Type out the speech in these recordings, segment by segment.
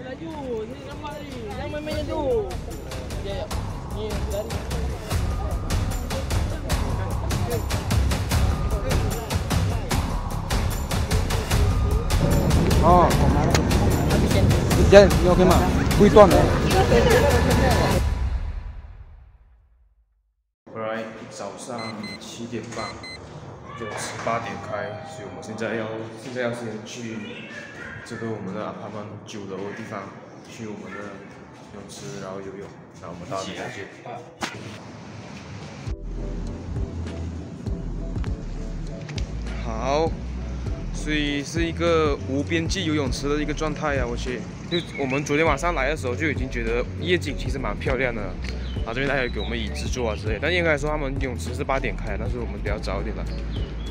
laju. Sini nampak tadi. Yang main-main tu. Ya, ya. Ni dari. Oh, 你 OK 吗？不会断的。Alright， 早上7点半，就8点开，所以我们现在要先去这个我们的apartment 9楼的地方，去我们的泳池，然后游泳，然后我们到那边再见。好。 所以是一个无边际游泳池的一个状态啊！我去，就我们昨天晚上来的时候就已经觉得夜景其实蛮漂亮的，然后这边他也给我们椅子坐啊之类的。但应该说他们泳池是8点开，但是我们比较早一点来。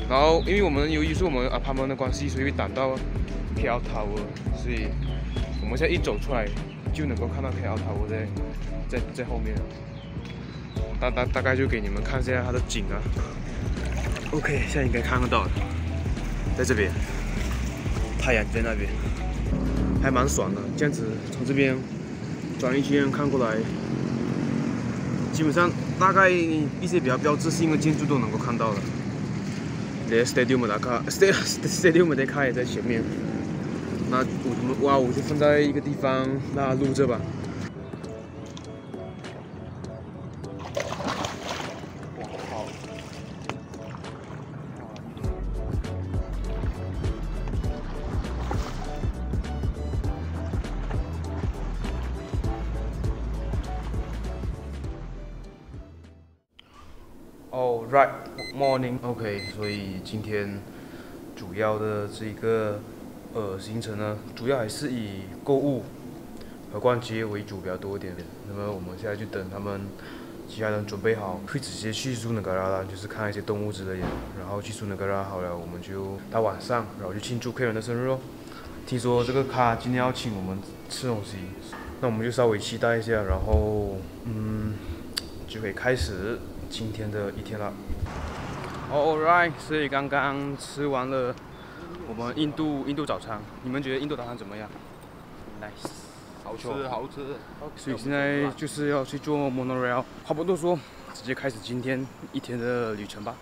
然后因为我们由于是我们apartment的关系，所以会挡到 KL Tower， 所以我们现在一走出来就能够看到 KL Tower 在后面。大概就给你们看一下它的景啊。OK， 现在应该看得到了。 在这边，太阳在那边，还蛮爽的。这样子从这边转一圈看过来，基本上大概一些比较标志性的建筑都能够看到了。连 stadium 的卡 stadium 的卡也在前面。那我就放在一个地方，让它录着吧。 Oh right, morning. OK， 所以今天主要的这个行程呢，主要还是以购物和逛街为主比较多一点。那么我们现在就等他们其他人准备好，会直接去苏能嘎拉啦，就是看一些动物之类的。然后去苏能嘎拉好了，我们就到晚上，然后去庆祝客人的生日哦。听说这个咖今天要请我们吃东西，那我们就稍微期待一下，然后就可以开始 今天的一天了。Alright， 所以刚刚吃完了我们印度早餐，你们觉得印度早餐怎么样 ？Nice， 好吃，好吃。所以现在就是要去坐 monorail， 话不多说，直接开始今天一天的旅程吧。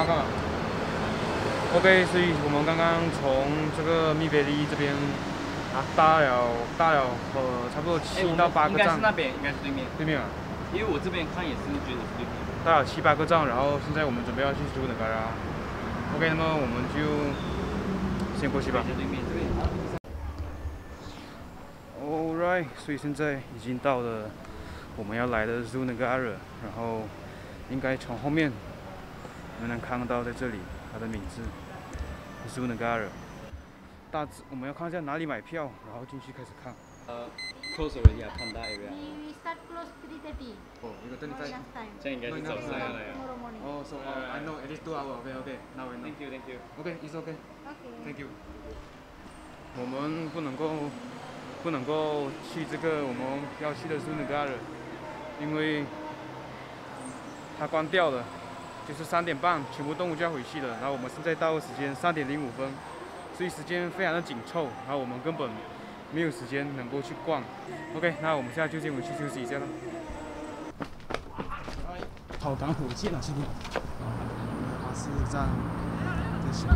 干嘛 ？OK， 所以我们刚刚从这个密贝利这边搭了差不多7到8个站。应该是那边，应该是对面。对面啊？因为我这边看也是觉得是对面。搭了7、8个站，然后现在我们准备要去苏能嘎拉。OK， 那么我们就先过去吧。对面这边。Alright， 所以现在已经到了我们要来的苏能嘎拉，然后应该从后面 你们能看到在这里，它的名字苏能嘎拉。大致我们要看一下哪里买票，然后进去开始看。close already 啊，Panda area。We start close 3:30. 哦，一个等你在。这应该是早上要来啊。哦，so I know at least 2 hours. Okay. Now I know. Thank you. Okay, it's okay. Okay. Thank you. 我们不能够去这个我们要去的苏能嘎拉，因为它关掉了。 就是3点半，全部动物就要回去了。然后我们现在到的时间3点05分，所以时间非常的紧凑。然后我们根本没有时间能够去逛。OK， 那我们现在就先回去休息一下了。跑赶火箭啊，兄弟！巴士站在前面。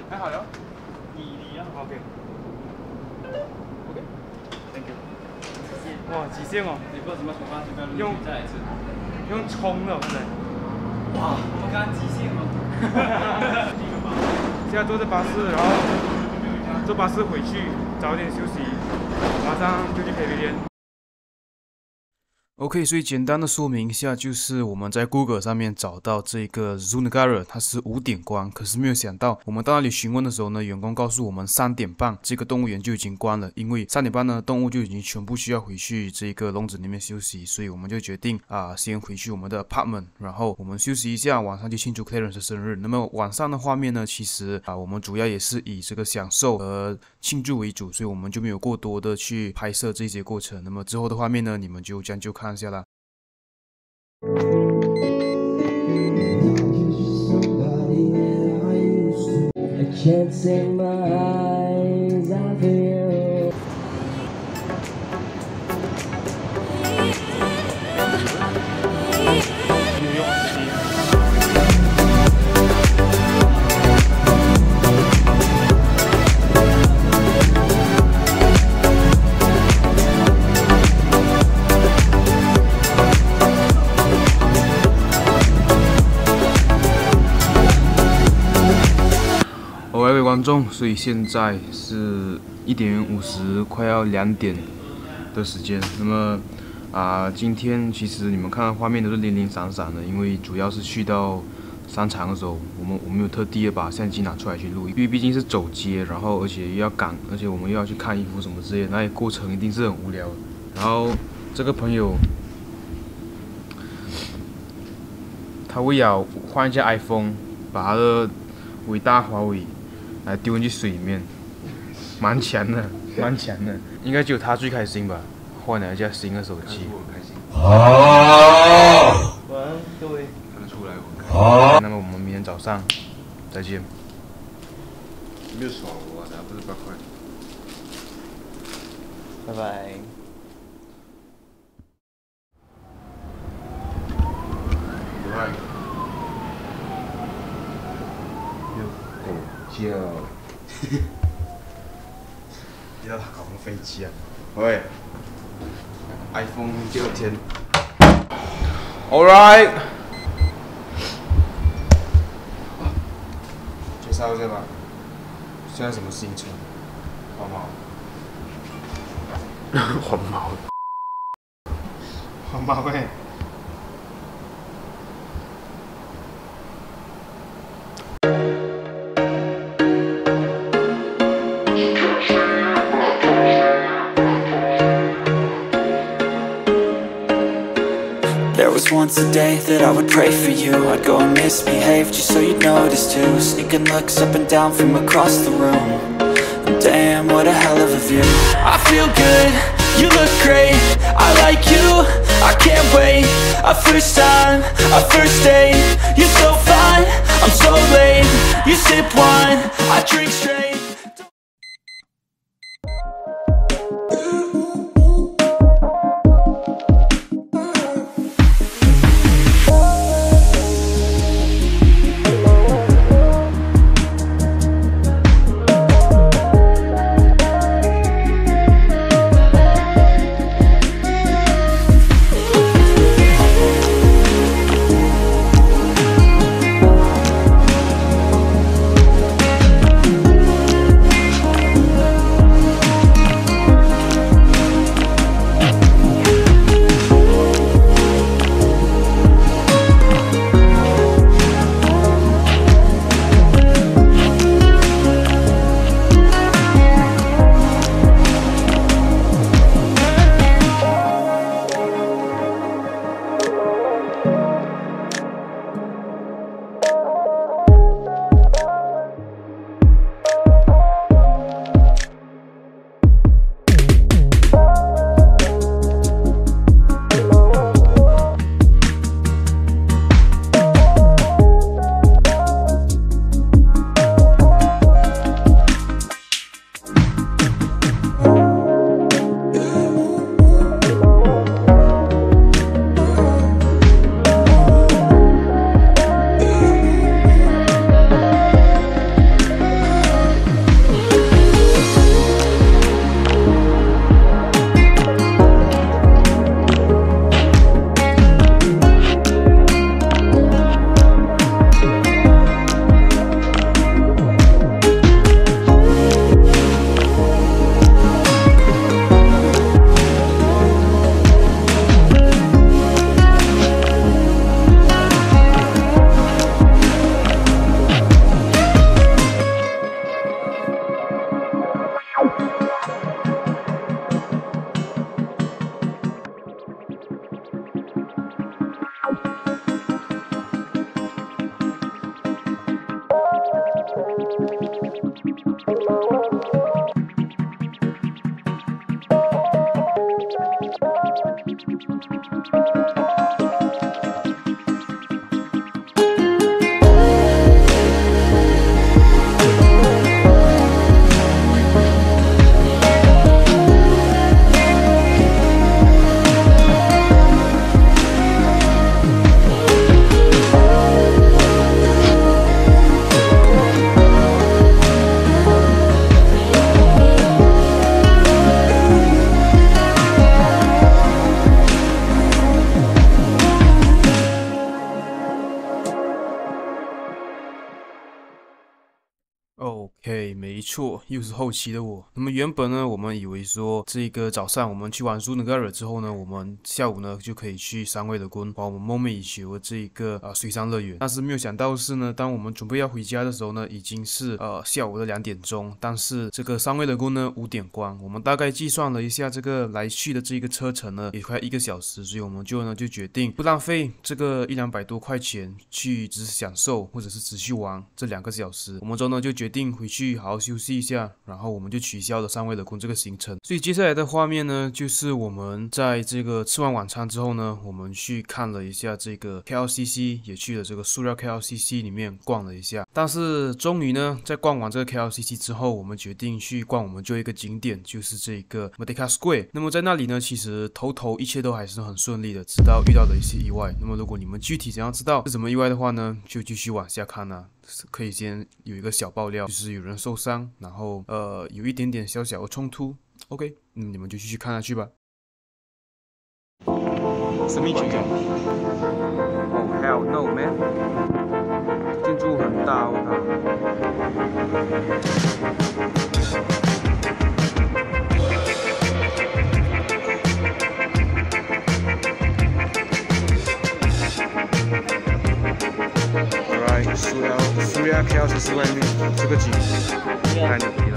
还好哟，你呀 ，OK。Thank you。 哇，极限哦！你不知道什么情况，这边再来一次。用冲的，我看来。哇，我们刚刚极限了。现在坐着巴士，然后坐巴士回去，早点休息，马上就去 Pavilion。OK， 所以简单的说明一下，就是我们在 Google 上面找到这个 Zoo Negara， 它是5点关，可是没有想到，我们到那里询问的时候呢，员工告诉我们3点半这个动物园就已经关了，因为3点半呢，动物就已经全部需要回去这个笼子里面休息，所以我们就决定先回去我们的 apartment， 然后我们休息一下，晚上就庆祝 Clarence 的生日。那么晚上的画面呢，其实我们主要也是以这个享受和庆祝为主，所以我们就没有过多的去拍摄这些过程。那么之后的画面呢，你们就将就看一下啦。I can't take my eyes off of you. 各位观众，所以现在是1点50，快要2点的时间。那么今天其实你们看到画面都是零零散散的，因为主要是去到商场的时候，我们有特地的把相机拿出来去录，因为毕竟是走街，然后而且又要赶，而且我们又要去看衣服什么之类的，那过程一定是很无聊的。然后这个朋友，他为了换一架 iPhone， 把他的伟大华为来丢进去水里面，蛮强的，蛮强的，应该只有他最开心吧？换了一架新的手机。我很开心。晚安，各位。看得出来我很开心。那么我们明天早上再见。没有爽我的，不是8块。拜拜。Right. 叫，你知道他搞什么飞机啊？喂 ，iPhone 第2天。All right。介绍一下吧，现在什么行程？黄毛。黄毛。黄毛喂。There was once a day that I would pray for you. I'd go and misbehave just so you'd notice too. Sneaking looks up and down from across the room. And damn, what a hell of a view. I feel good, you look great. I like you, I can't wait. A first time, a first date. You're so fine, I'm so late. You sip wine, I drink straight. OK， 没错，又是后期的我。那么原本呢，我们以为说这个早上我们去玩苏努盖尔之后呢，我们下午呢就可以去三味的宫，把我们梦寐以求的这一个水上乐园。但是没有想到是呢，当我们准备要回家的时候呢，已经是下午的2点钟。但是这个三味的宫呢5点关，我们大概计算了一下这个来去的这个车程呢，也快1个小时，所以我们就决定不浪费这个100-200多块钱去只享受或者是只去玩这2个小时。我们之后呢就决定回去好好休息一下，然后我们就取消了三味的宫这个行程。所以接下来的画面呢，就是我们在这个吃完晚餐之后呢，我们去看了一下这个 KLCC， 也去了这个塑料 KLCC 里面逛了一下。但是终于呢，在逛完这个 KLCC 之后，我们决定去逛我们就一个景点，就是这个 Merdeka Square。那么在那里呢，其实头一切都还是很顺利的，直到遇到了一些意外。那么如果你们具体想要知道是什么意外的话呢，就继续往下看啊。可以先有一个小爆料，就是有人受伤，然后有一点点小小的冲突。OK， 你们就继续看下去吧。神秘景点。Oh hell no man！ 建筑很大，我靠。苏利亚 KLCC 外面这个景太牛逼了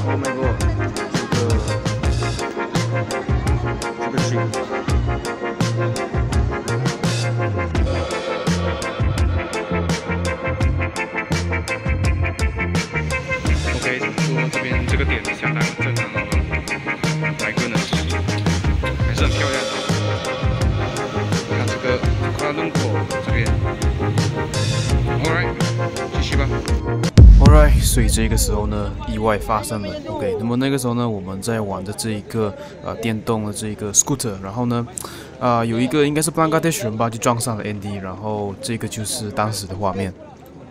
！Oh my god， 这个景。OK， 怎么说这边这个点相当震撼了 ？My goodness， 还是很漂亮的。看这个库拉伦坡这边。Alright， 继续吧。Alright， 所以这个时候呢，意外发生了。OK， 那么那个时候呢，我们在玩的这一个电动的这一个 scooter， 然后呢，有一个应该是 Bangladesh 人吧，就撞上了 Andy， 然后这个就是当时的画面。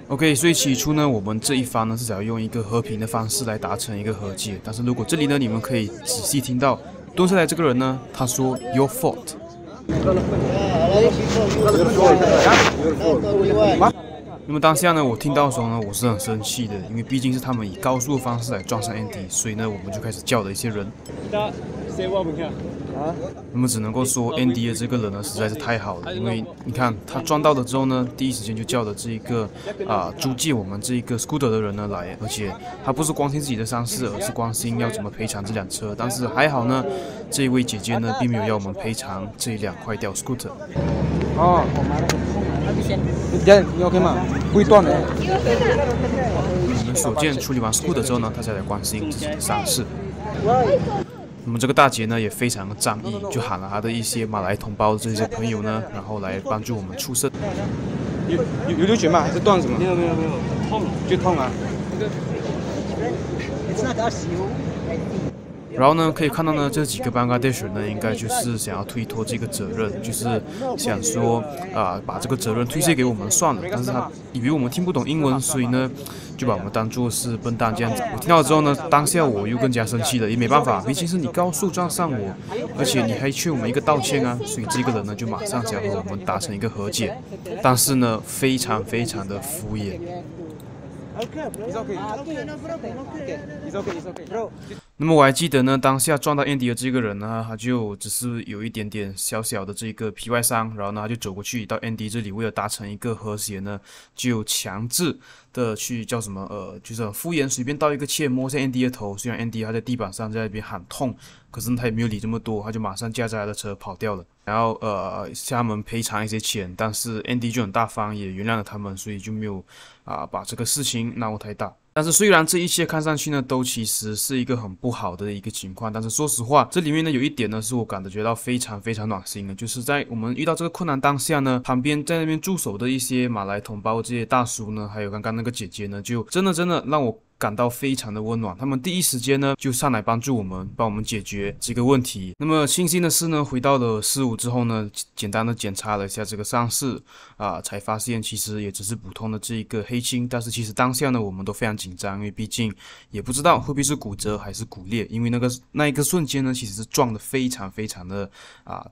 OK， 所以起初呢，我们这一方呢是想要用一个和平的方式来达成一个和解，但是如果这里呢，你们可以仔细听到蹲下来这个人呢，他说 Your fault。那么当下呢，我听到的时候呢，我是很生气的，因为毕竟是他们以高速的方式来撞上 Andy， 所以呢，我们就开始叫了一些人。那么只能够说 Andy 的这个人呢实在是太好了，因为你看他撞到了之后呢，第一时间就叫了这一个租借我们这一个 scooter 的人呢来，而且他不是关心自己的伤势，而是关心要怎么赔偿这辆车。但是还好呢，这一位姐姐呢并没有要我们赔偿这一辆坏掉 scooter。哦，你 OK 吗？不会断的。我们所见处理完 scooter 之后呢，他才来关心自己的伤势。那么这个大姐呢也非常的仗义，就喊了她的一些马来同胞这些朋友呢，然后来帮助我们出声。有流血吗？还是断什么？没有，痛，就痛啊。然后呢，可以看到呢，这几个 Bangladesh 人呢，应该就是想要推脱这个责任，就是想说把这个责任推卸给我们算了。但是他以为我们听不懂英文，所以呢，就把我们当作是笨蛋这样子。我听到之后呢，当下我又更加生气了，也没办法，毕竟是你高速撞上我，而且你还欠我们一个道歉啊，所以这个人呢就马上想和我们达成一个和解，但是呢，非常的敷衍。那么我还记得呢，当下撞到 Andy 的这个人呢，他就只是有一点点小小的这个皮外伤，然后呢，他就走过去到 Andy 这里，为了达成一个和谐呢，就强制的去叫什么就是很敷衍，随便倒一个切摸一下 Andy 的头。虽然 Andy 他在地板上在那边喊痛，可是他也没有理这么多，他就马上驾着他的车跑掉了。然后向他们赔偿一些钱，但是 Andy 就很大方，也原谅了他们，所以就没有把这个事情闹太大。但是虽然这一切看上去呢，都其实是一个很不好的一个情况，但是说实话，这里面呢有一点呢是我感觉到非常暖心的，就是在我们遇到这个困难当下呢，旁边在那边驻守的一些马来同胞这些大叔呢，还有刚刚那个姐姐呢，就真的让我感到非常的温暖，他们第一时间呢就上来帮助我们，帮我们解决这个问题。那么庆幸的是呢，回到了事务之后呢，简单的检查了一下这个伤势才发现其实也只是普通的这一个黑青，但是其实当下呢我们都非常紧张，因为毕竟也不知道会不会是骨折还是骨裂，因为那一个瞬间呢其实是撞的非常的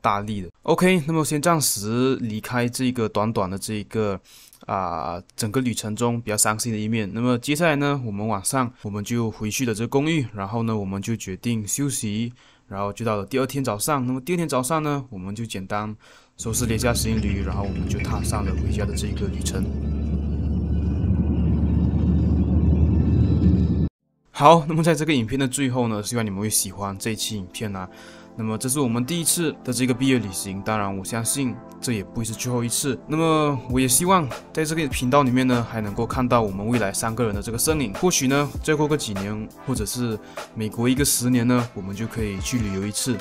大力的。OK， 那么先暂时离开这个短短的这个整个旅程中比较伤心的一面。那么接下来呢，我们晚上我们就回去了这个公寓，然后呢我们就决定休息，然后就到了第二天早上。那么第二天早上呢，我们就简单收拾了一下行李，然后我们就踏上了回家的这个旅程。好，那么在这个影片的最后呢，希望你们会喜欢这一期影片啊。那么这是我们第一次的这个毕业旅行，当然我相信这也不会是最后一次。那么我也希望在这个频道里面呢，还能够看到我们未来3个人的这个身影。或许呢，再过个几年，或者是每隔一个10年呢，我们就可以去旅游一次，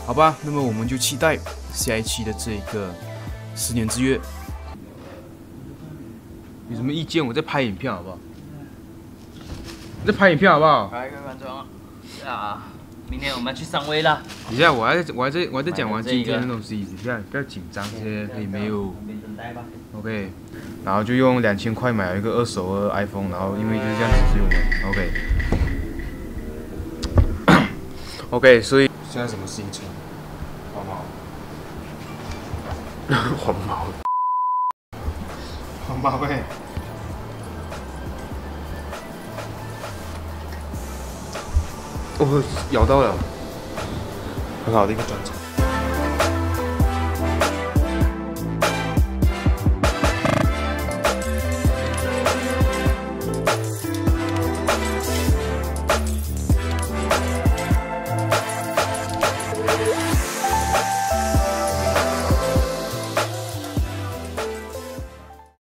好吧？那么我们就期待下一期的这个10年之约。有什么意见？我在拍影片，好不好？你在拍影片好不好？来，各位观众明天我们去上位了。等一下，我还在讲完今天的东西，不要紧张些，可以没有。OK， 然后就用2000块买了一个2手的 iPhone， 然后因为就是这样子，所以我们 OK， 所以现在什么行程？黄毛呗。哦，咬到了，很好的一个转场。